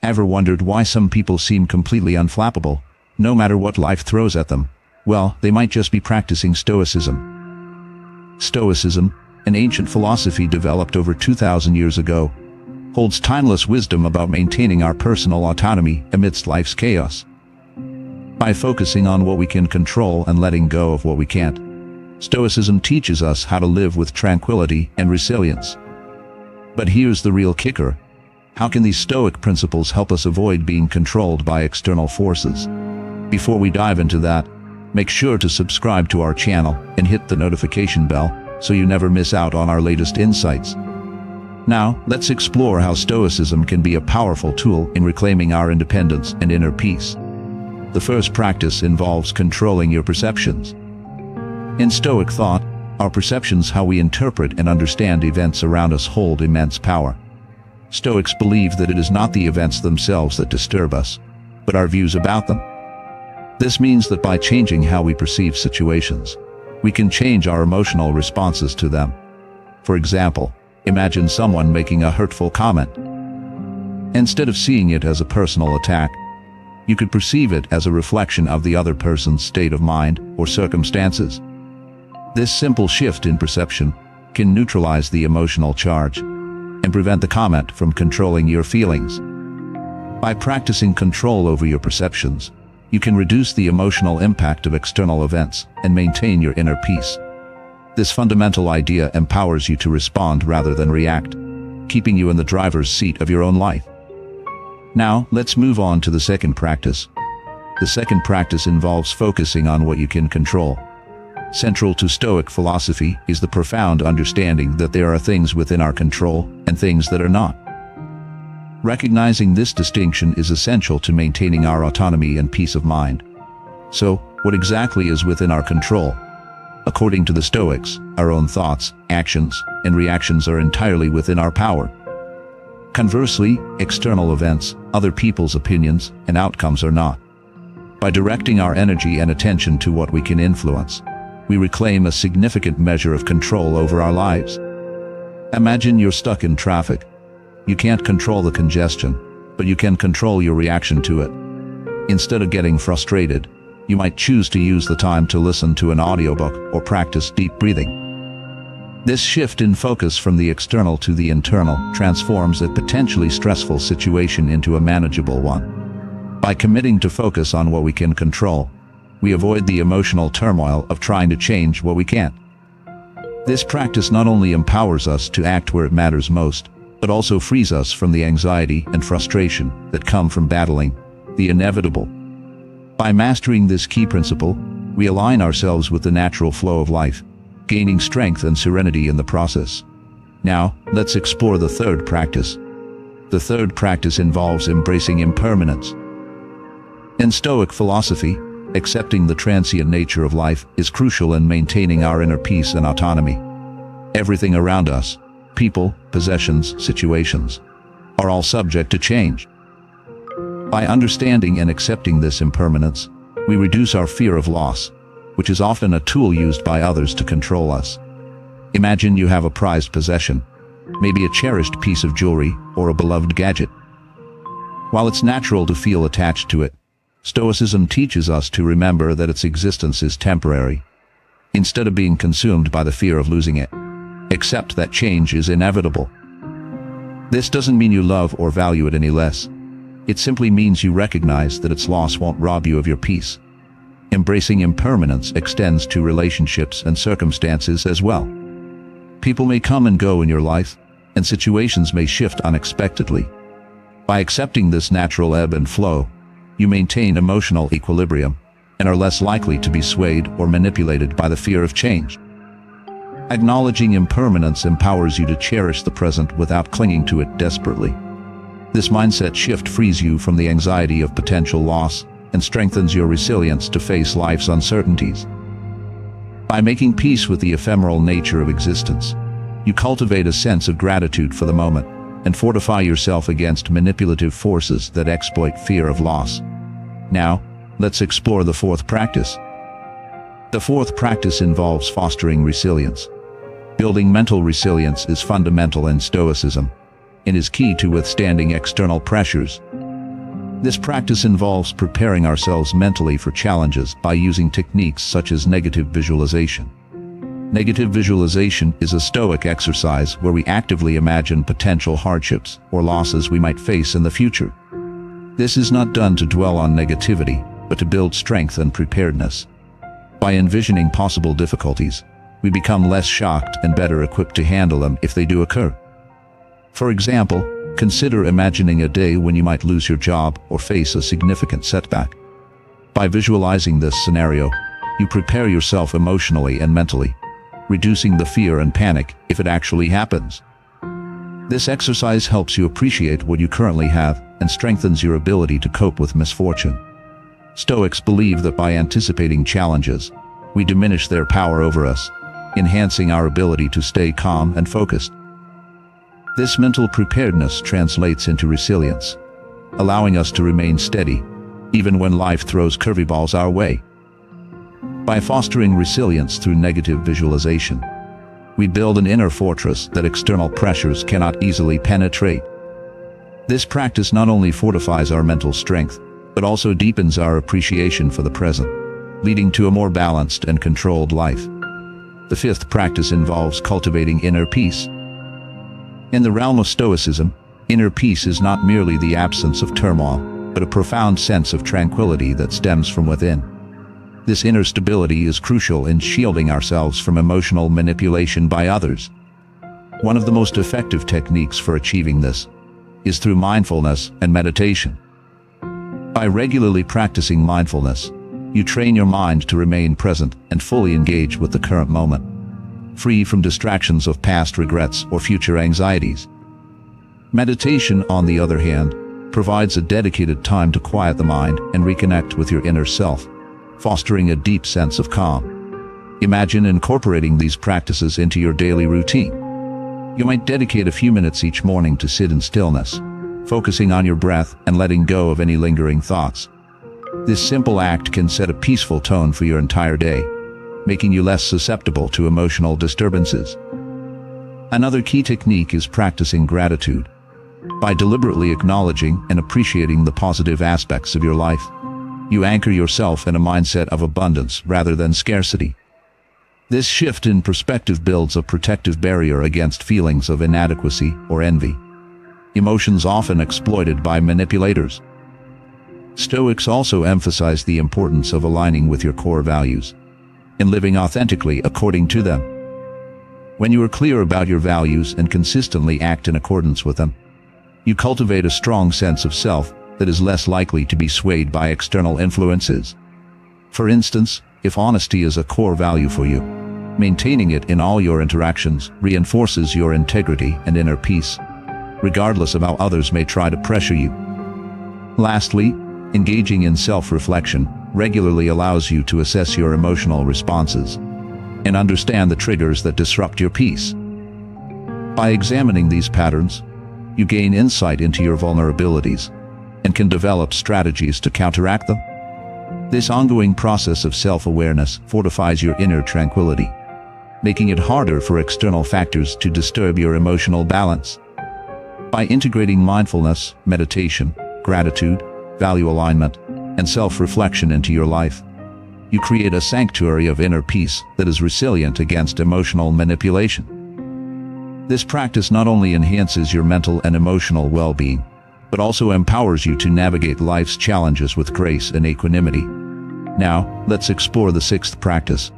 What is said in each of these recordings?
Ever wondered why some people seem completely unflappable, no matter what life throws at them? Well, they might just be practicing Stoicism. Stoicism, an ancient philosophy developed over 2,000 years ago, holds timeless wisdom about maintaining our personal autonomy amidst life's chaos. By focusing on what we can control and letting go of what we can't, Stoicism teaches us how to live with tranquility and resilience. But here's the real kicker. How can these Stoic principles help us avoid being controlled by external forces? Before we dive into that, make sure to subscribe to our channel and hit the notification bell so you never miss out on our latest insights. Now, let's explore how Stoicism can be a powerful tool in reclaiming our independence and inner peace. The first practice involves controlling your perceptions. In Stoic thought, our perceptions, how we interpret and understand events around us, hold immense power. Stoics believe that it is not the events themselves that disturb us, but our views about them. This means that by changing how we perceive situations, we can change our emotional responses to them. For example, imagine someone making a hurtful comment. Instead of seeing it as a personal attack, you could perceive it as a reflection of the other person's state of mind or circumstances. This simple shift in perception can neutralize the emotional charge and prevent the comment from controlling your feelings. By practicing control over your perceptions, you can reduce the emotional impact of external events and maintain your inner peace. This fundamental idea empowers you to respond rather than react, keeping you in the driver's seat of your own life. Now, let's move on to the second practice. The second practice involves focusing on what you can control. Central to Stoic philosophy is the profound understanding that there are things within our control and things that are not. Recognizing this distinction is essential to maintaining our autonomy and peace of mind. So, what exactly is within our control? According to the Stoics, our own thoughts, actions, and reactions are entirely within our power. Conversely, external events, other people's opinions, and outcomes are not. By directing our energy and attention to what we can influence, we reclaim a significant measure of control over our lives. Imagine you're stuck in traffic. You can't control the congestion, but you can control your reaction to it. Instead of getting frustrated, you might choose to use the time to listen to an audiobook or practice deep breathing. This shift in focus from the external to the internal transforms a potentially stressful situation into a manageable one. By committing to focus on what we can control, we avoid the emotional turmoil of trying to change what we can't. This practice not only empowers us to act where it matters most, but also frees us from the anxiety and frustration that come from battling the inevitable. By mastering this key principle, we align ourselves with the natural flow of life, gaining strength and serenity in the process. Now, let's explore the third practice. The third practice involves embracing impermanence. In Stoic philosophy, accepting the transient nature of life is crucial in maintaining our inner peace and autonomy. Everything around us, people, possessions, situations, are all subject to change. By understanding and accepting this impermanence, we reduce our fear of loss, which is often a tool used by others to control us. Imagine you have a prized possession, maybe a cherished piece of jewelry or a beloved gadget. While it's natural to feel attached to it, Stoicism teaches us to remember that its existence is temporary. Instead of being consumed by the fear of losing it, accept that change is inevitable. This doesn't mean you love or value it any less. It simply means you recognize that its loss won't rob you of your peace. Embracing impermanence extends to relationships and circumstances as well. People may come and go in your life, and situations may shift unexpectedly. By accepting this natural ebb and flow, you maintain emotional equilibrium and are less likely to be swayed or manipulated by the fear of change. Acknowledging impermanence empowers you to cherish the present without clinging to it desperately. This mindset shift frees you from the anxiety of potential loss and strengthens your resilience to face life's uncertainties. By making peace with the ephemeral nature of existence, you cultivate a sense of gratitude for the moment and fortify yourself against manipulative forces that exploit fear of loss. Now, let's explore the fourth practice. The fourth practice involves fostering resilience. Building mental resilience is fundamental in Stoicism and is key to withstanding external pressures. This practice involves preparing ourselves mentally for challenges by using techniques such as negative visualization. Negative visualization is a Stoic exercise where we actively imagine potential hardships or losses we might face in the future. This is not done to dwell on negativity, but to build strength and preparedness. By envisioning possible difficulties, we become less shocked and better equipped to handle them if they do occur. For example, consider imagining a day when you might lose your job or face a significant setback. By visualizing this scenario, you prepare yourself emotionally and mentally, reducing the fear and panic if it actually happens. This exercise helps you appreciate what you currently have and strengthens your ability to cope with misfortune. Stoics believe that by anticipating challenges, we diminish their power over us, enhancing our ability to stay calm and focused. This mental preparedness translates into resilience, allowing us to remain steady, even when life throws curveballs our way. By fostering resilience through negative visualization, we build an inner fortress that external pressures cannot easily penetrate. This practice not only fortifies our mental strength, but also deepens our appreciation for the present, leading to a more balanced and controlled life. The fifth practice involves cultivating inner peace. In the realm of Stoicism, inner peace is not merely the absence of turmoil, but a profound sense of tranquility that stems from within. This inner stability is crucial in shielding ourselves from emotional manipulation by others. One of the most effective techniques for achieving this is through mindfulness and meditation. By regularly practicing mindfulness, you train your mind to remain present and fully engage with the current moment, free from distractions of past regrets or future anxieties. Meditation, on the other hand, provides a dedicated time to quiet the mind and reconnect with your inner self, fostering a deep sense of calm. Imagine incorporating these practices into your daily routine. You might dedicate a few minutes each morning to sit in stillness, focusing on your breath and letting go of any lingering thoughts. This simple act can set a peaceful tone for your entire day, making you less susceptible to emotional disturbances. Another key technique is practicing gratitude. By deliberately acknowledging and appreciating the positive aspects of your life, you anchor yourself in a mindset of abundance rather than scarcity. This shift in perspective builds a protective barrier against feelings of inadequacy or envy, emotions often exploited by manipulators. Stoics also emphasize the importance of aligning with your core values and living authentically according to them. When you are clear about your values and consistently act in accordance with them, you cultivate a strong sense of self that is less likely to be swayed by external influences. For instance, if honesty is a core value for you, maintaining it in all your interactions reinforces your integrity and inner peace, regardless of how others may try to pressure you. Lastly, engaging in self-reflection regularly allows you to assess your emotional responses and understand the triggers that disrupt your peace. By examining these patterns, you gain insight into your vulnerabilities and can develop strategies to counteract them. This ongoing process of self-awareness fortifies your inner tranquility, making it harder for external factors to disturb your emotional balance. By integrating mindfulness, meditation, gratitude, value alignment, and self-reflection into your life, you create a sanctuary of inner peace that is resilient against emotional manipulation. This practice not only enhances your mental and emotional well-being, but also empowers you to navigate life's challenges with grace and equanimity. Now, let's explore the sixth practice.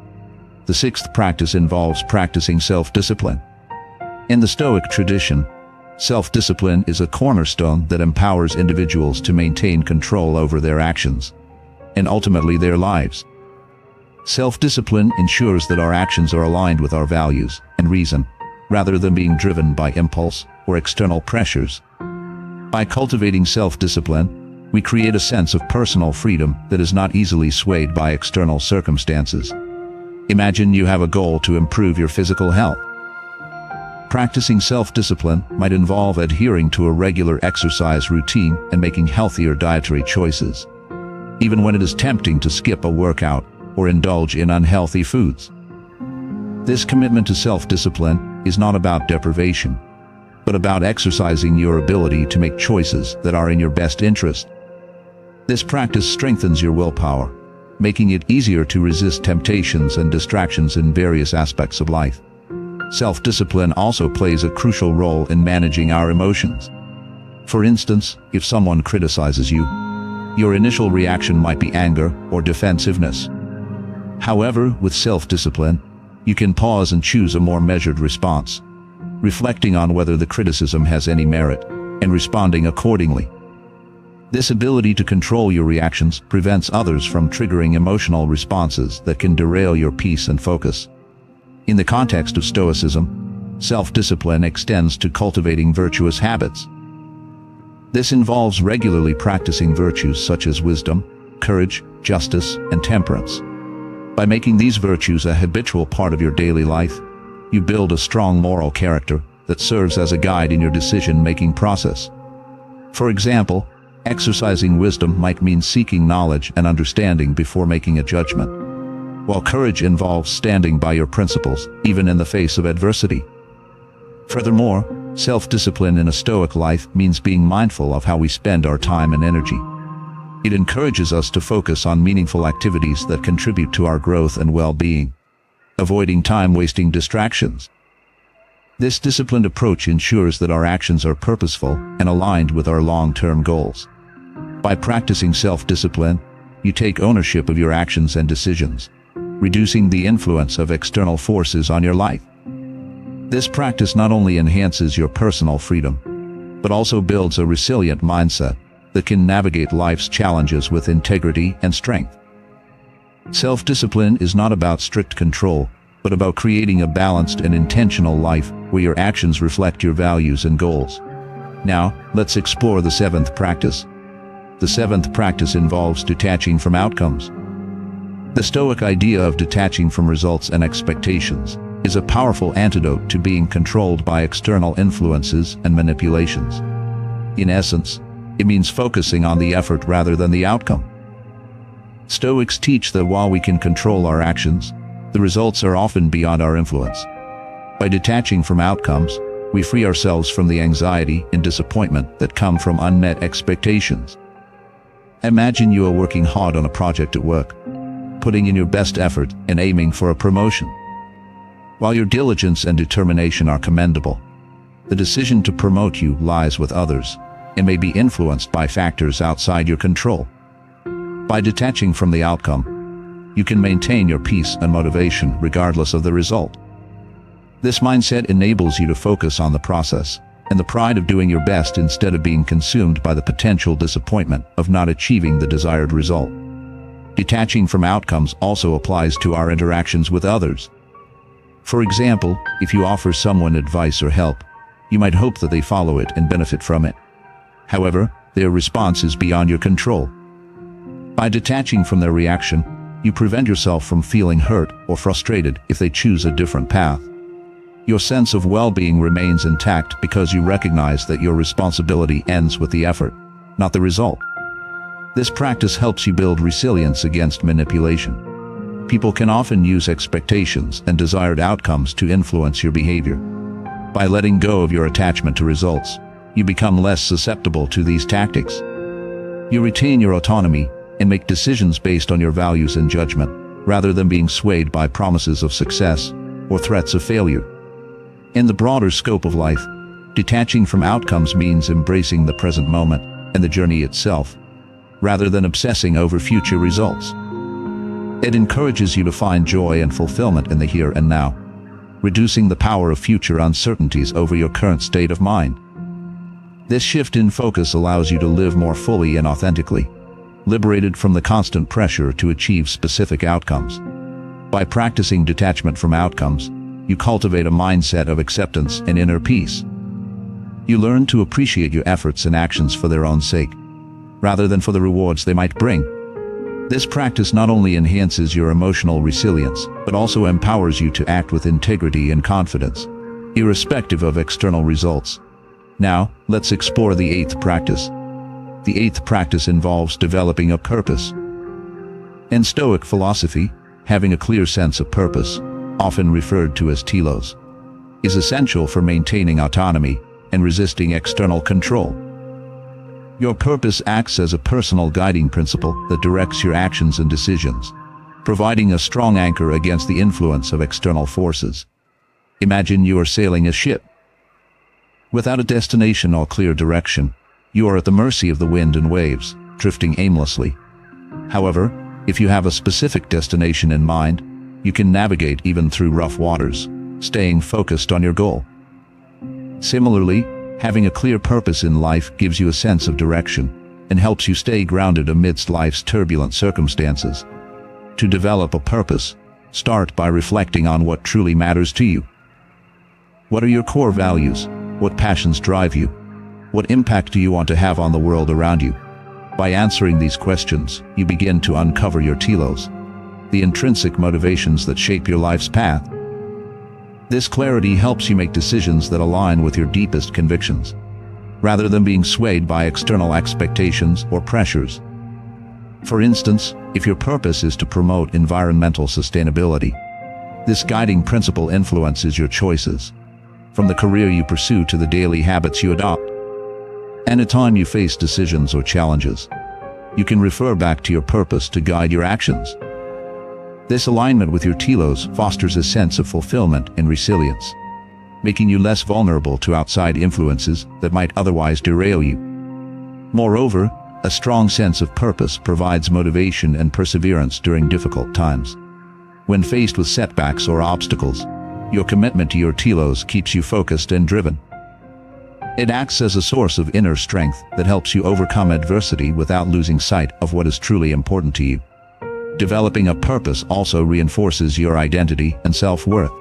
The sixth practice involves practicing self-discipline. In the Stoic tradition, self-discipline is a cornerstone that empowers individuals to maintain control over their actions and ultimately their lives. Self-discipline ensures that our actions are aligned with our values and reason, rather than being driven by impulse or external pressures. By cultivating self-discipline, we create a sense of personal freedom that is not easily swayed by external circumstances. Imagine you have a goal to improve your physical health. Practicing self-discipline might involve adhering to a regular exercise routine and making healthier dietary choices, even when it is tempting to skip a workout or indulge in unhealthy foods. This commitment to self-discipline is not about deprivation, but about exercising your ability to make choices that are in your best interest. This practice strengthens your willpower, making it easier to resist temptations and distractions in various aspects of life. Self-discipline also plays a crucial role in managing our emotions. For instance, if someone criticizes you, your initial reaction might be anger or defensiveness. However, with self-discipline, you can pause and choose a more measured response, reflecting on whether the criticism has any merit, and responding accordingly. This ability to control your reactions prevents others from triggering emotional responses that can derail your peace and focus. In the context of Stoicism, self-discipline extends to cultivating virtuous habits. This involves regularly practicing virtues such as wisdom, courage, justice, and temperance. By making these virtues a habitual part of your daily life, you build a strong moral character that serves as a guide in your decision-making process. For example, exercising wisdom might mean seeking knowledge and understanding before making a judgment, while courage involves standing by your principles, even in the face of adversity. Furthermore, self-discipline in a Stoic life means being mindful of how we spend our time and energy. It encourages us to focus on meaningful activities that contribute to our growth and well-being, avoiding time-wasting distractions. This disciplined approach ensures that our actions are purposeful and aligned with our long-term goals. By practicing self-discipline, you take ownership of your actions and decisions, reducing the influence of external forces on your life. This practice not only enhances your personal freedom, but also builds a resilient mindset that can navigate life's challenges with integrity and strength. Self-discipline is not about strict control, but about creating a balanced and intentional life where your actions reflect your values and goals. Now, let's explore the seventh practice. The seventh practice involves detaching from outcomes. The Stoic idea of detaching from results and expectations is a powerful antidote to being controlled by external influences and manipulations. In essence, it means focusing on the effort rather than the outcome. Stoics teach that while we can control our actions, the results are often beyond our influence. By detaching from outcomes, we free ourselves from the anxiety and disappointment that come from unmet expectations. Imagine you are working hard on a project at work, putting in your best effort and aiming for a promotion. While your diligence and determination are commendable, the decision to promote you lies with others and may be influenced by factors outside your control. By detaching from the outcome, you can maintain your peace and motivation regardless of the result. This mindset enables you to focus on the process and the pride of doing your best instead of being consumed by the potential disappointment of not achieving the desired result. Detaching from outcomes also applies to our interactions with others. For example, if you offer someone advice or help, you might hope that they follow it and benefit from it. However, their response is beyond your control. By detaching from their reaction, you prevent yourself from feeling hurt or frustrated if they choose a different path. Your sense of well-being remains intact because you recognize that your responsibility ends with the effort, not the result. This practice helps you build resilience against manipulation. People can often use expectations and desired outcomes to influence your behavior. By letting go of your attachment to results, you become less susceptible to these tactics. You retain your autonomy and make decisions based on your values and judgment, rather than being swayed by promises of success or threats of failure. In the broader scope of life, detaching from outcomes means embracing the present moment and the journey itself, rather than obsessing over future results. It encourages you to find joy and fulfillment in the here and now, reducing the power of future uncertainties over your current state of mind. This shift in focus allows you to live more fully and authentically, liberated from the constant pressure to achieve specific outcomes. By practicing detachment from outcomes, you cultivate a mindset of acceptance and inner peace. You learn to appreciate your efforts and actions for their own sake, rather than for the rewards they might bring. This practice not only enhances your emotional resilience, but also empowers you to act with integrity and confidence, irrespective of external results. Now, let's explore the eighth practice. The eighth practice involves developing a purpose. In Stoic philosophy, having a clear sense of purpose, often referred to as telos, is essential for maintaining autonomy and resisting external control. Your purpose acts as a personal guiding principle that directs your actions and decisions, providing a strong anchor against the influence of external forces. Imagine you are sailing a ship. Without a destination or clear direction, you are at the mercy of the wind and waves, drifting aimlessly. However, if you have a specific destination in mind, you can navigate even through rough waters, staying focused on your goal. Similarly, having a clear purpose in life gives you a sense of direction and helps you stay grounded amidst life's turbulent circumstances. To develop a purpose, start by reflecting on what truly matters to you. What are your core values? What passions drive you? What impact do you want to have on the world around you? By answering these questions, you begin to uncover your telos, the intrinsic motivations that shape your life's path. This clarity helps you make decisions that align with your deepest convictions, rather than being swayed by external expectations or pressures. For instance, if your purpose is to promote environmental sustainability, this guiding principle influences your choices, from the career you pursue to the daily habits you adopt. Anytime you face decisions or challenges, you can refer back to your purpose to guide your actions. This alignment with your telos fosters a sense of fulfillment and resilience, making you less vulnerable to outside influences that might otherwise derail you. Moreover, a strong sense of purpose provides motivation and perseverance during difficult times. When faced with setbacks or obstacles, your commitment to your telos keeps you focused and driven. It acts as a source of inner strength that helps you overcome adversity without losing sight of what is truly important to you. Developing a purpose also reinforces your identity and self-worth.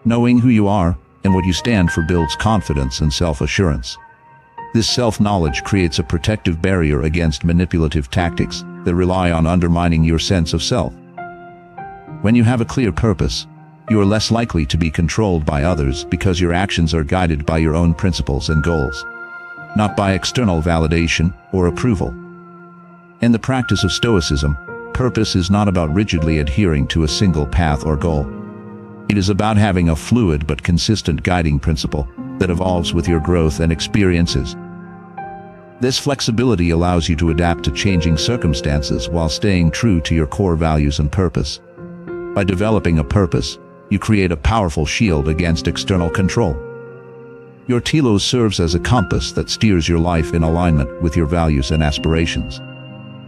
Knowing who you are and what you stand for builds confidence and self-assurance. This self-knowledge creates a protective barrier against manipulative tactics that rely on undermining your sense of self. When you have a clear purpose, you are less likely to be controlled by others because your actions are guided by your own principles and goals, not by external validation or approval. In the practice of Stoicism, purpose is not about rigidly adhering to a single path or goal. It is about having a fluid but consistent guiding principle that evolves with your growth and experiences. This flexibility allows you to adapt to changing circumstances while staying true to your core values and purpose. By developing a purpose, you create a powerful shield against external control. Your telos serves as a compass that steers your life in alignment with your values and aspirations,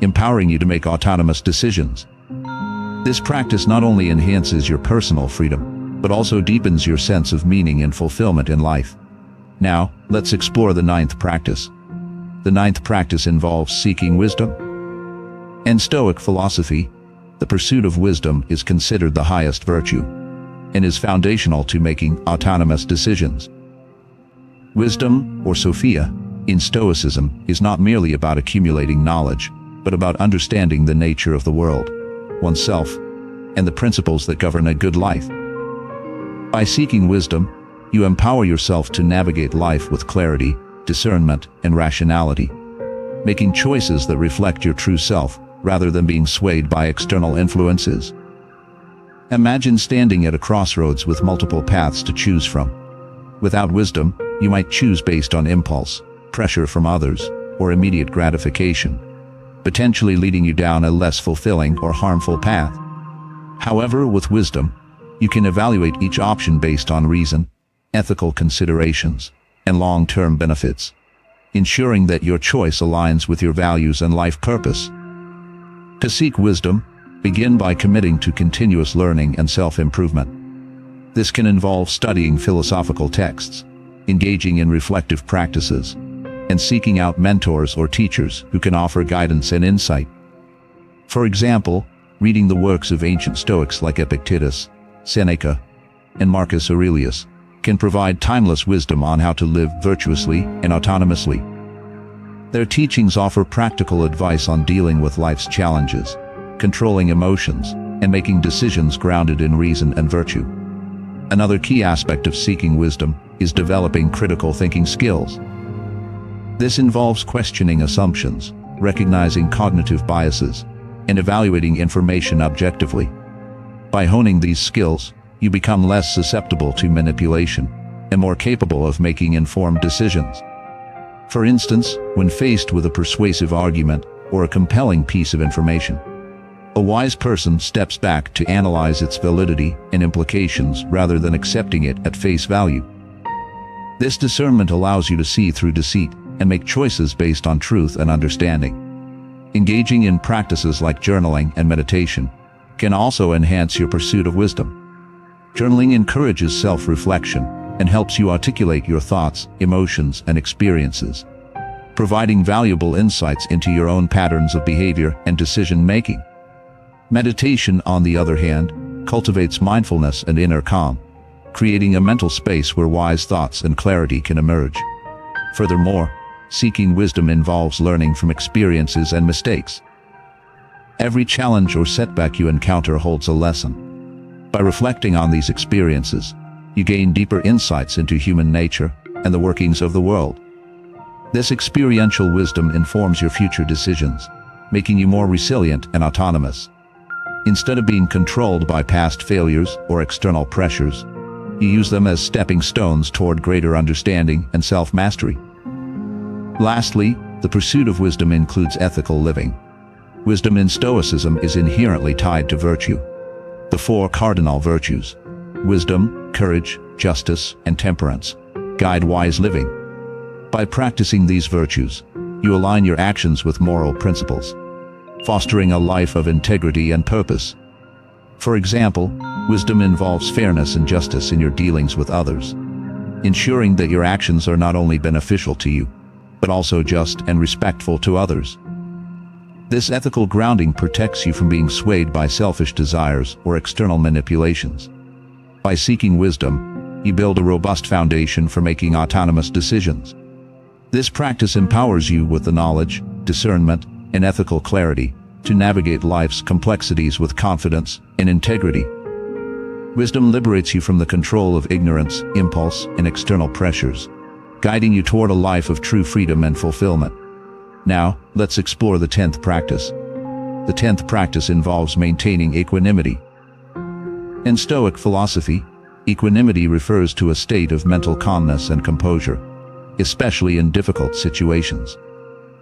empowering you to make autonomous decisions. This practice not only enhances your personal freedom, but also deepens your sense of meaning and fulfillment in life. Now, let's explore the ninth practice. The ninth practice involves seeking wisdom. In Stoic philosophy, the pursuit of wisdom is considered the highest virtue and is foundational to making autonomous decisions. Wisdom, or Sophia, in Stoicism is not merely about accumulating knowledge, but about understanding the nature of the world, oneself, and the principles that govern a good life. By seeking wisdom, you empower yourself to navigate life with clarity, discernment, and rationality, making choices that reflect your true self rather than being swayed by external influences. Imagine standing at a crossroads with multiple paths to choose from. Without wisdom, you might choose based on impulse, pressure from others, or immediate gratification, potentially leading you down a less fulfilling or harmful path. However, with wisdom, you can evaluate each option based on reason, ethical considerations, and long-term benefits, ensuring that your choice aligns with your values and life purpose. To seek wisdom, begin by committing to continuous learning and self-improvement. This can involve studying philosophical texts, engaging in reflective practices, and seeking out mentors or teachers who can offer guidance and insight. For example, reading the works of ancient Stoics like Epictetus, Seneca, and Marcus Aurelius can provide timeless wisdom on how to live virtuously and autonomously. Their teachings offer practical advice on dealing with life's challenges, controlling emotions, and making decisions grounded in reason and virtue. Another key aspect of seeking wisdom is developing critical thinking skills. This involves questioning assumptions, recognizing cognitive biases, and evaluating information objectively. By honing these skills, you become less susceptible to manipulation and more capable of making informed decisions. For instance, when faced with a persuasive argument or a compelling piece of information, a wise person steps back to analyze its validity and implications rather than accepting it at face value. This discernment allows you to see through deceit and make choices based on truth and understanding. Engaging in practices like journaling and meditation can also enhance your pursuit of wisdom. Journaling encourages self-reflection and helps you articulate your thoughts, emotions, and experiences, providing valuable insights into your own patterns of behavior and decision-making. Meditation, on the other hand, cultivates mindfulness and inner calm, creating a mental space where wise thoughts and clarity can emerge. Furthermore, seeking wisdom involves learning from experiences and mistakes. Every challenge or setback you encounter holds a lesson. By reflecting on these experiences, you gain deeper insights into human nature and the workings of the world. This experiential wisdom informs your future decisions, making you more resilient and autonomous. Instead of being controlled by past failures or external pressures, you use them as stepping stones toward greater understanding and self-mastery. Lastly, the pursuit of wisdom includes ethical living. Wisdom in Stoicism is inherently tied to virtue. The four cardinal virtues, wisdom, courage, justice, and temperance, guide wise living. By practicing these virtues, you align your actions with moral principles, fostering a life of integrity and purpose. For example, wisdom involves fairness and justice in your dealings with others, ensuring that your actions are not only beneficial to you, but also just and respectful to others. This ethical grounding protects you from being swayed by selfish desires or external manipulations. By seeking wisdom, you build a robust foundation for making autonomous decisions. This practice empowers you with the knowledge, discernment, and ethical clarity to navigate life's complexities with confidence and integrity. Wisdom liberates you from the control of ignorance, impulse, and external pressures, guiding you toward a life of true freedom and fulfillment. Now, let's explore the 10th practice. The 10th practice involves maintaining equanimity. In Stoic philosophy, equanimity refers to a state of mental calmness and composure, especially in difficult situations.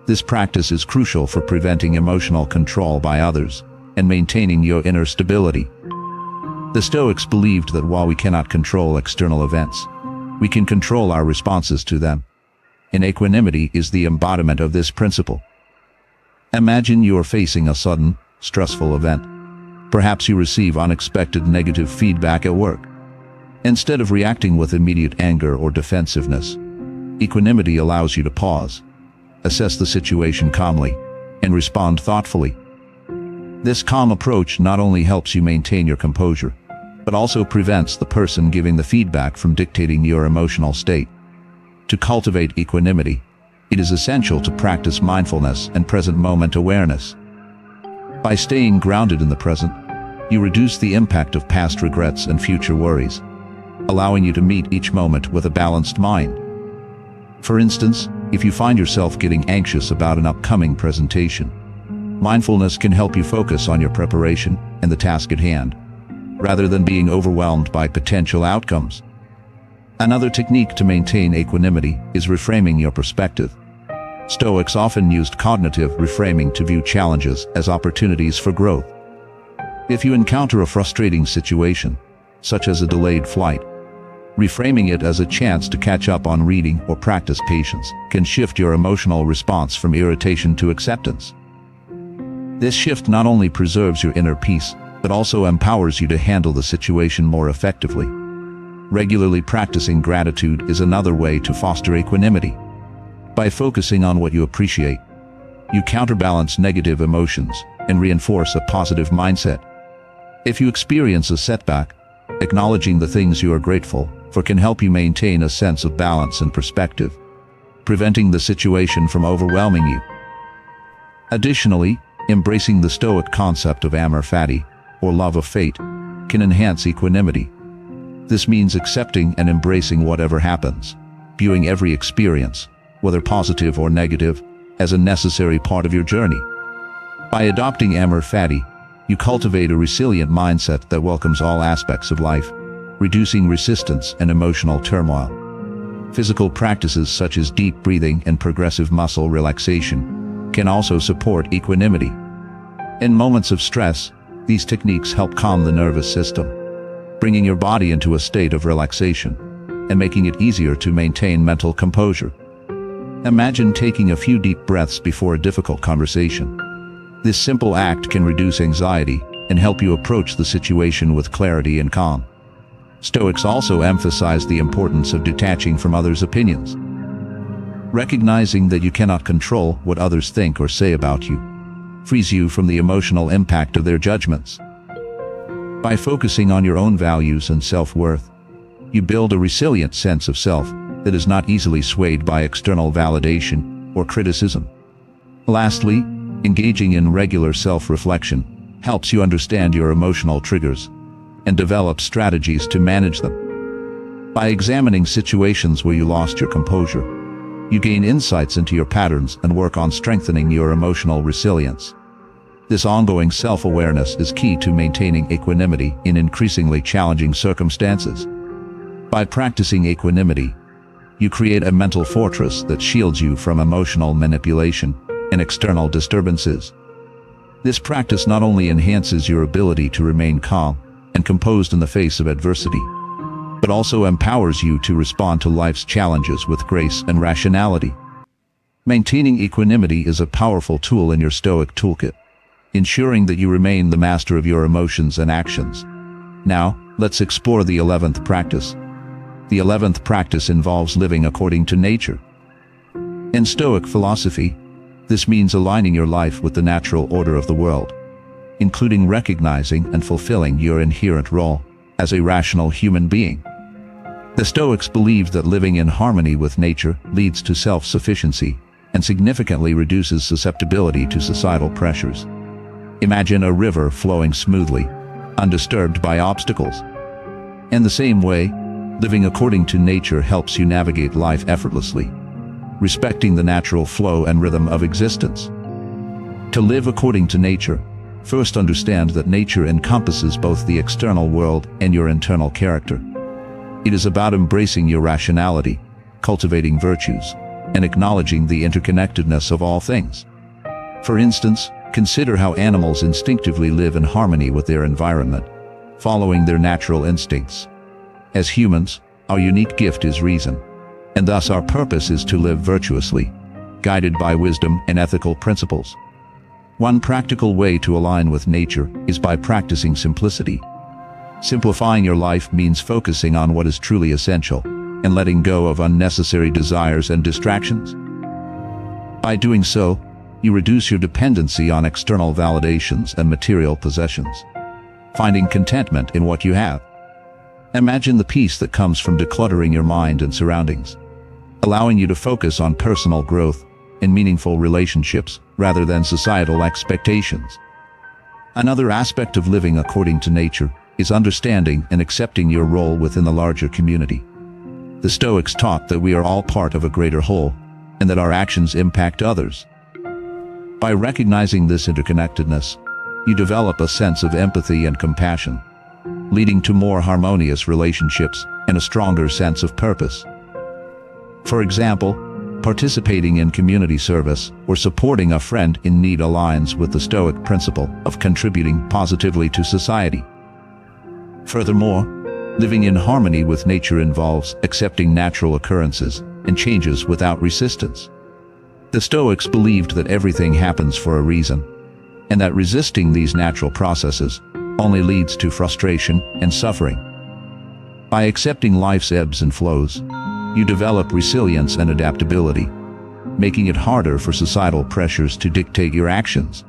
This practice is crucial for preventing emotional control by others and maintaining your inner stability. The Stoics believed that while we cannot control external events, we can control our responses to them. And equanimity is the embodiment of this principle. Imagine you are facing a sudden, stressful event. Perhaps you receive unexpected negative feedback at work. Instead of reacting with immediate anger or defensiveness, equanimity allows you to pause, assess the situation calmly, and respond thoughtfully. This calm approach not only helps you maintain your composure, but also prevents the person giving the feedback from dictating your emotional state. To cultivate equanimity, it is essential to practice mindfulness and present moment awareness. By staying grounded in the present, you reduce the impact of past regrets and future worries, allowing you to meet each moment with a balanced mind. For instance, if you find yourself getting anxious about an upcoming presentation, mindfulness can help you focus on your preparation and the task at hand, rather than being overwhelmed by potential outcomes. Another technique to maintain equanimity is reframing your perspective. Stoics often used cognitive reframing to view challenges as opportunities for growth. If you encounter a frustrating situation, such as a delayed flight, reframing it as a chance to catch up on reading or practice patience can shift your emotional response from irritation to acceptance. This shift not only preserves your inner peace, but also empowers you to handle the situation more effectively. Regularly practicing gratitude is another way to foster equanimity. By focusing on what you appreciate, you counterbalance negative emotions and reinforce a positive mindset. If you experience a setback, acknowledging the things you are grateful for can help you maintain a sense of balance and perspective, preventing the situation from overwhelming you. Additionally, embracing the Stoic concept of amor fati, or love of fate, can enhance equanimity. This means accepting and embracing whatever happens, viewing every experience, whether positive or negative, as a necessary part of your journey. By adopting amor fati, you cultivate a resilient mindset that welcomes all aspects of life, reducing resistance and emotional turmoil. Physical practices such as deep breathing and progressive muscle relaxation can also support equanimity. In moments of stress, these techniques help calm the nervous system, bringing your body into a state of relaxation and making it easier to maintain mental composure. Imagine taking a few deep breaths before a difficult conversation. This simple act can reduce anxiety and help you approach the situation with clarity and calm. Stoics also emphasize the importance of detaching from others' opinions. Recognizing that you cannot control what others think or say about you frees you from the emotional impact of their judgments. By focusing on your own values and self-worth, you build a resilient sense of self that is not easily swayed by external validation or criticism. Lastly, engaging in regular self-reflection helps you understand your emotional triggers and develop strategies to manage them. By examining situations where you lost your composure, you gain insights into your patterns and work on strengthening your emotional resilience. This ongoing self-awareness is key to maintaining equanimity in increasingly challenging circumstances. By practicing equanimity, you create a mental fortress that shields you from emotional manipulation and external disturbances. This practice not only enhances your ability to remain calm and composed in the face of adversity, but also empowers you to respond to life's challenges with grace and rationality. Maintaining equanimity is a powerful tool in your Stoic toolkit, ensuring that you remain the master of your emotions and actions. Now, let's explore the 11th practice. The 11th practice involves living according to nature. In Stoic philosophy, this means aligning your life with the natural order of the world, including recognizing and fulfilling your inherent role as a rational human being. The Stoics believed that living in harmony with nature leads to self-sufficiency and significantly reduces susceptibility to societal pressures. Imagine a river flowing smoothly, undisturbed by obstacles. In the same way, living according to nature helps you navigate life effortlessly, respecting the natural flow and rhythm of existence. To live according to nature, first understand that nature encompasses both the external world and your internal character. It is about embracing your rationality, cultivating virtues, and acknowledging the interconnectedness of all things. For instance, consider how animals instinctively live in harmony with their environment, following their natural instincts. As humans, our unique gift is reason, and thus our purpose is to live virtuously, guided by wisdom and ethical principles. One practical way to align with nature is by practicing simplicity. Simplifying your life means focusing on what is truly essential and letting go of unnecessary desires and distractions. By doing so, you reduce your dependency on external validations and material possessions, finding contentment in what you have. Imagine the peace that comes from decluttering your mind and surroundings, allowing you to focus on personal growth and meaningful relationships rather than societal expectations. Another aspect of living according to nature is understanding and accepting your role within the larger community. The Stoics taught that we are all part of a greater whole and that our actions impact others. By recognizing this interconnectedness, you develop a sense of empathy and compassion, leading to more harmonious relationships and a stronger sense of purpose. For example, participating in community service or supporting a friend in need aligns with the Stoic principle of contributing positively to society. Furthermore, living in harmony with nature involves accepting natural occurrences and changes without resistance. The Stoics believed that everything happens for a reason, and that resisting these natural processes only leads to frustration and suffering. By accepting life's ebbs and flows, you develop resilience and adaptability, making it harder for societal pressures to dictate your actions.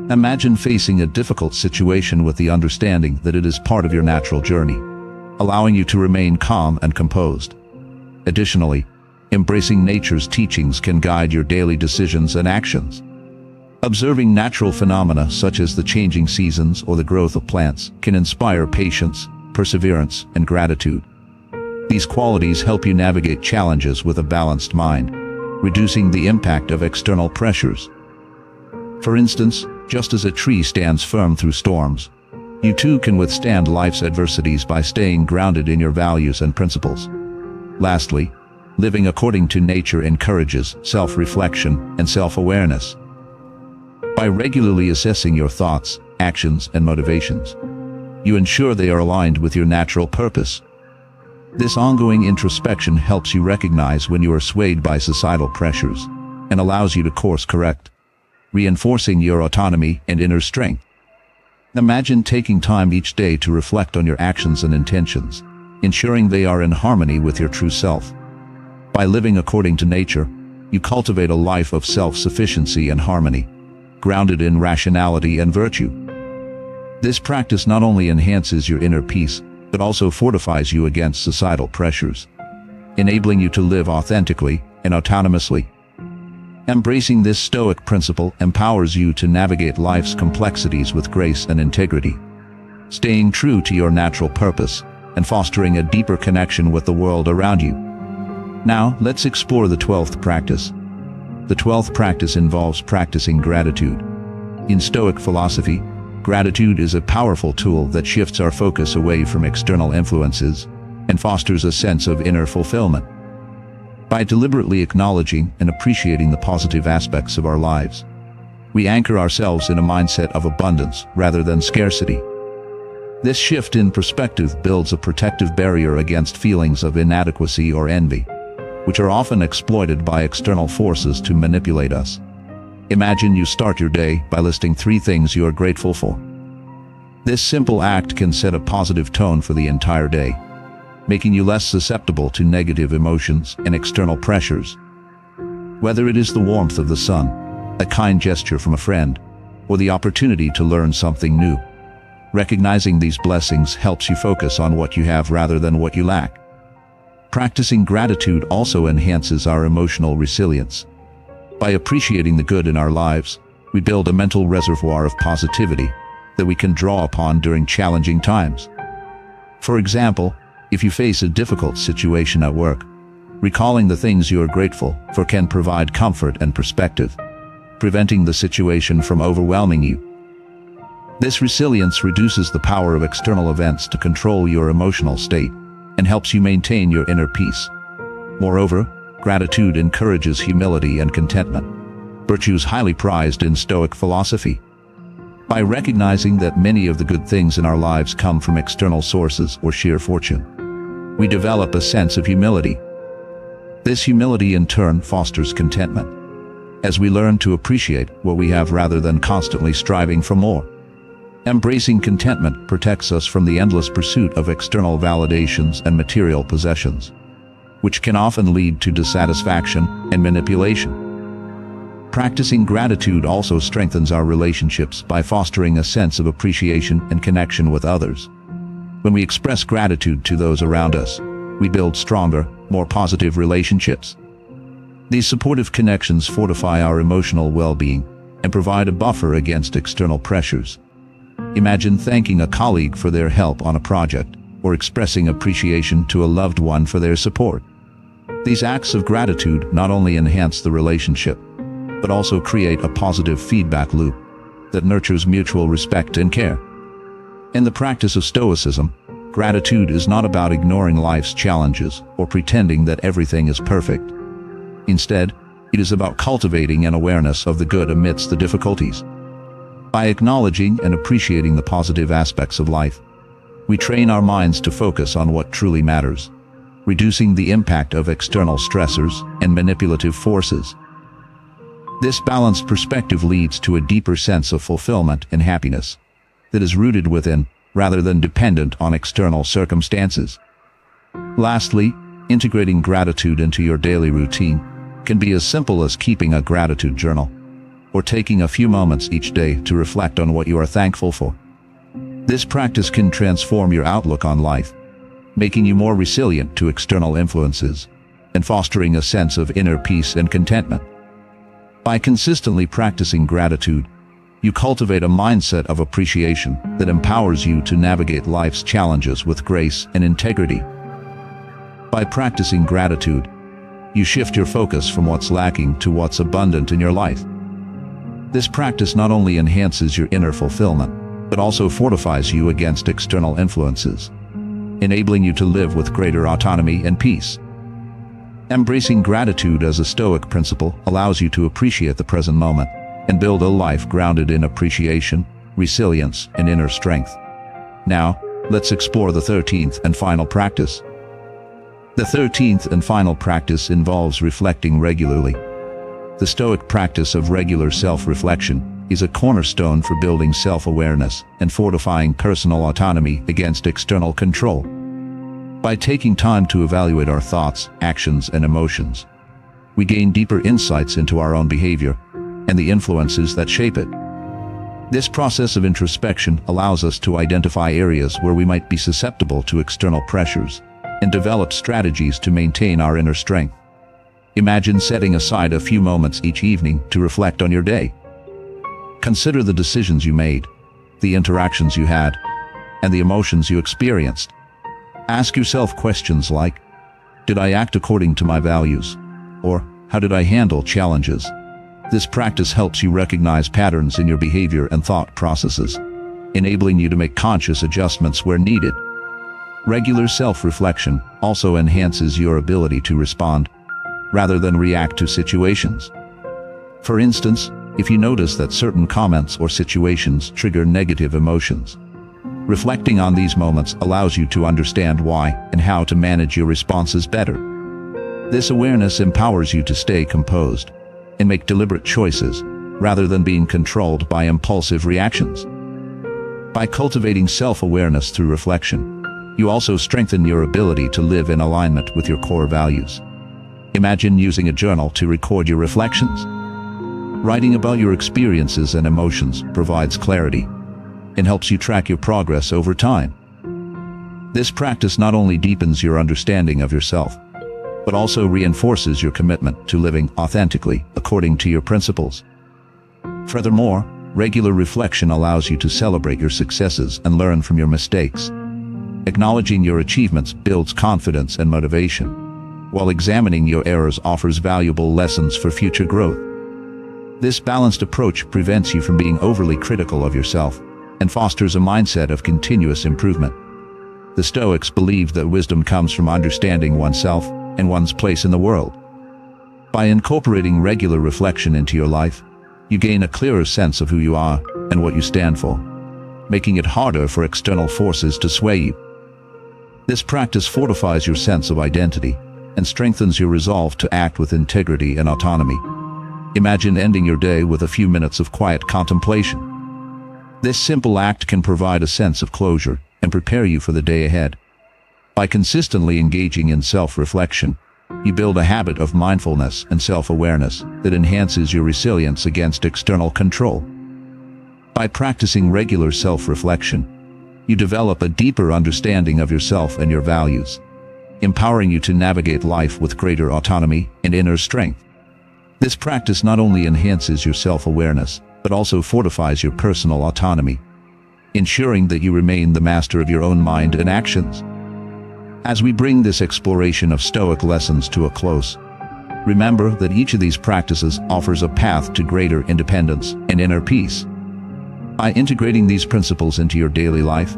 Imagine facing a difficult situation with the understanding that it is part of your natural journey, allowing you to remain calm and composed. Additionally, embracing nature's teachings can guide your daily decisions and actions. Observing natural phenomena such as the changing seasons or the growth of plants can inspire patience, perseverance, and gratitude. These qualities help you navigate challenges with a balanced mind, reducing the impact of external pressures. For instance, just as a tree stands firm through storms, you too can withstand life's adversities by staying grounded in your values and principles. Lastly, living according to nature encourages self-reflection and self-awareness. By regularly assessing your thoughts, actions, and motivations, you ensure they are aligned with your natural purpose. This ongoing introspection helps you recognize when you are swayed by societal pressures and allows you to course correct, reinforcing your autonomy and inner strength. Imagine taking time each day to reflect on your actions and intentions, ensuring they are in harmony with your true self. By living according to nature, you cultivate a life of self-sufficiency and harmony, grounded in rationality and virtue. This practice not only enhances your inner peace, but also fortifies you against societal pressures, enabling you to live authentically and autonomously. Embracing this Stoic principle empowers you to navigate life's complexities with grace and integrity, staying true to your natural purpose and fostering a deeper connection with the world around you. Now, let's explore the 12th practice. The 12th practice involves practicing gratitude. In Stoic philosophy, gratitude is a powerful tool that shifts our focus away from external influences and fosters a sense of inner fulfillment. By deliberately acknowledging and appreciating the positive aspects of our lives, we anchor ourselves in a mindset of abundance rather than scarcity. This shift in perspective builds a protective barrier against feelings of inadequacy or envy, which are often exploited by external forces to manipulate us. Imagine you start your day by listing 3 things you are grateful for. This simple act can set a positive tone for the entire day, making you less susceptible to negative emotions and external pressures. Whether it is the warmth of the sun, a kind gesture from a friend, or the opportunity to learn something new, recognizing these blessings helps you focus on what you have rather than what you lack. Practicing gratitude also enhances our emotional resilience. By appreciating the good in our lives, we build a mental reservoir of positivity that we can draw upon during challenging times. For example, if you face a difficult situation at work, recalling the things you are grateful for can provide comfort and perspective, preventing the situation from overwhelming you. This resilience reduces the power of external events to control your emotional state and helps you maintain your inner peace. Moreover, gratitude encourages humility and contentment, virtues highly prized in Stoic philosophy. By recognizing that many of the good things in our lives come from external sources or sheer fortune, we develop a sense of humility. This humility in turn fosters contentment, as we learn to appreciate what we have rather than constantly striving for more. Embracing contentment protects us from the endless pursuit of external validations and material possessions, which can often lead to dissatisfaction and manipulation. Practicing gratitude also strengthens our relationships by fostering a sense of appreciation and connection with others. When we express gratitude to those around us, we build stronger, more positive relationships. These supportive connections fortify our emotional well-being and provide a buffer against external pressures. Imagine thanking a colleague for their help on a project, or expressing appreciation to a loved one for their support. These acts of gratitude not only enhance the relationship, but also create a positive feedback loop that nurtures mutual respect and care. In the practice of Stoicism, gratitude is not about ignoring life's challenges or pretending that everything is perfect. Instead, it is about cultivating an awareness of the good amidst the difficulties. By acknowledging and appreciating the positive aspects of life, we train our minds to focus on what truly matters, reducing the impact of external stressors and manipulative forces. This balanced perspective leads to a deeper sense of fulfillment and happiness that is rooted within, rather than dependent on external circumstances. Lastly, integrating gratitude into your daily routine can be as simple as keeping a gratitude journal, or taking a few moments each day to reflect on what you are thankful for. This practice can transform your outlook on life, making you more resilient to external influences and fostering a sense of inner peace and contentment. By consistently practicing gratitude, you cultivate a mindset of appreciation that empowers you to navigate life's challenges with grace and integrity. By practicing gratitude, you shift your focus from what's lacking to what's abundant in your life. This practice not only enhances your inner fulfillment, but also fortifies you against external influences, enabling you to live with greater autonomy and peace. Embracing gratitude as a Stoic principle allows you to appreciate the present moment and build a life grounded in appreciation, resilience, and inner strength. Now, let's explore the 13th and final practice. The 13th and final practice involves reflecting regularly. The Stoic practice of regular self-reflection is a cornerstone for building self-awareness and fortifying personal autonomy against external control. By taking time to evaluate our thoughts, actions, and emotions, we gain deeper insights into our own behavior and the influences that shape it. This process of introspection allows us to identify areas where we might be susceptible to external pressures and develop strategies to maintain our inner strength. Imagine setting aside a few moments each evening to reflect on your day. Consider the decisions you made, the interactions you had, and the emotions you experienced. Ask yourself questions like, did I act according to my values? Or, how did I handle challenges? This practice helps you recognize patterns in your behavior and thought processes, enabling you to make conscious adjustments where needed. Regular self-reflection also enhances your ability to respond, rather than react to situations. For instance, if you notice that certain comments or situations trigger negative emotions, reflecting on these moments allows you to understand why and how to manage your responses better. This awareness empowers you to stay composed and make deliberate choices, rather than being controlled by impulsive reactions. By cultivating self-awareness through reflection, you also strengthen your ability to live in alignment with your core values. Imagine using a journal to record your reflections. Writing about your experiences and emotions provides clarity and helps you track your progress over time. This practice not only deepens your understanding of yourself, but also reinforces your commitment to living authentically according to your principles. Furthermore, regular reflection allows you to celebrate your successes and learn from your mistakes. Acknowledging your achievements builds confidence and motivation, while examining your errors offers valuable lessons for future growth. This balanced approach prevents you from being overly critical of yourself and fosters a mindset of continuous improvement. The Stoics believe that wisdom comes from understanding oneself and one's place in the world. By incorporating regular reflection into your life, you gain a clearer sense of who you are and what you stand for, making it harder for external forces to sway you. This practice fortifies your sense of identity and strengthens your resolve to act with integrity and autonomy. Imagine ending your day with a few minutes of quiet contemplation. This simple act can provide a sense of closure and prepare you for the day ahead. By consistently engaging in self-reflection, you build a habit of mindfulness and self-awareness that enhances your resilience against external control. By practicing regular self-reflection, you develop a deeper understanding of yourself and your values, empowering you to navigate life with greater autonomy and inner strength. This practice not only enhances your self-awareness, but also fortifies your personal autonomy, ensuring that you remain the master of your own mind and actions. As we bring this exploration of Stoic lessons to a close, remember that each of these practices offers a path to greater independence and inner peace. By integrating these principles into your daily life,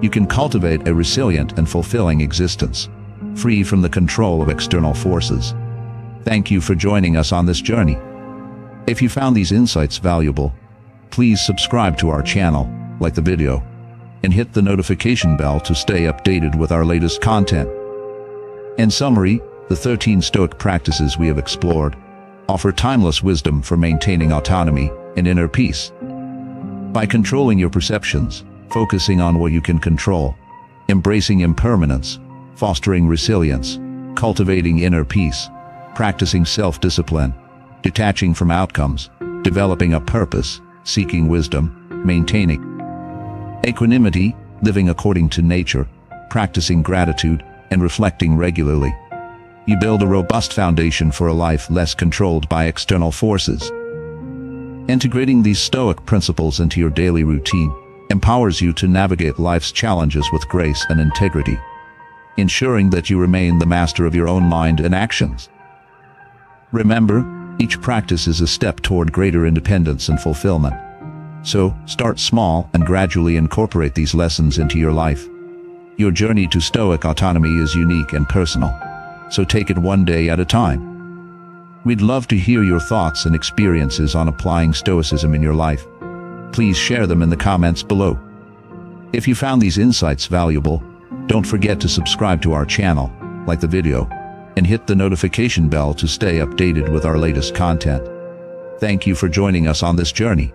you can cultivate a resilient and fulfilling existence, free from the control of external forces. Thank you for joining us on this journey. If you found these insights valuable, please subscribe to our channel, like the video, and hit the notification bell to stay updated with our latest content. In summary, the 13 Stoic practices we have explored offer timeless wisdom for maintaining autonomy and inner peace. By controlling your perceptions, focusing on what you can control, embracing impermanence, fostering resilience, cultivating inner peace, practicing self-discipline, detaching from outcomes, developing a purpose, seeking wisdom, maintaining equanimity, living according to nature, practicing gratitude, and reflecting regularly, you build a robust foundation for a life less controlled by external forces. Integrating these Stoic principles into your daily routine empowers you to navigate life's challenges with grace and integrity, ensuring that you remain the master of your own mind and actions. Remember, each practice is a step toward greater independence and fulfillment. So, start small and gradually incorporate these lessons into your life. Your journey to Stoic autonomy is unique and personal, so take it one day at a time. We'd love to hear your thoughts and experiences on applying Stoicism in your life. Please share them in the comments below. If you found these insights valuable, don't forget to subscribe to our channel, like the video, and hit the notification bell to stay updated with our latest content. Thank you for joining us on this journey.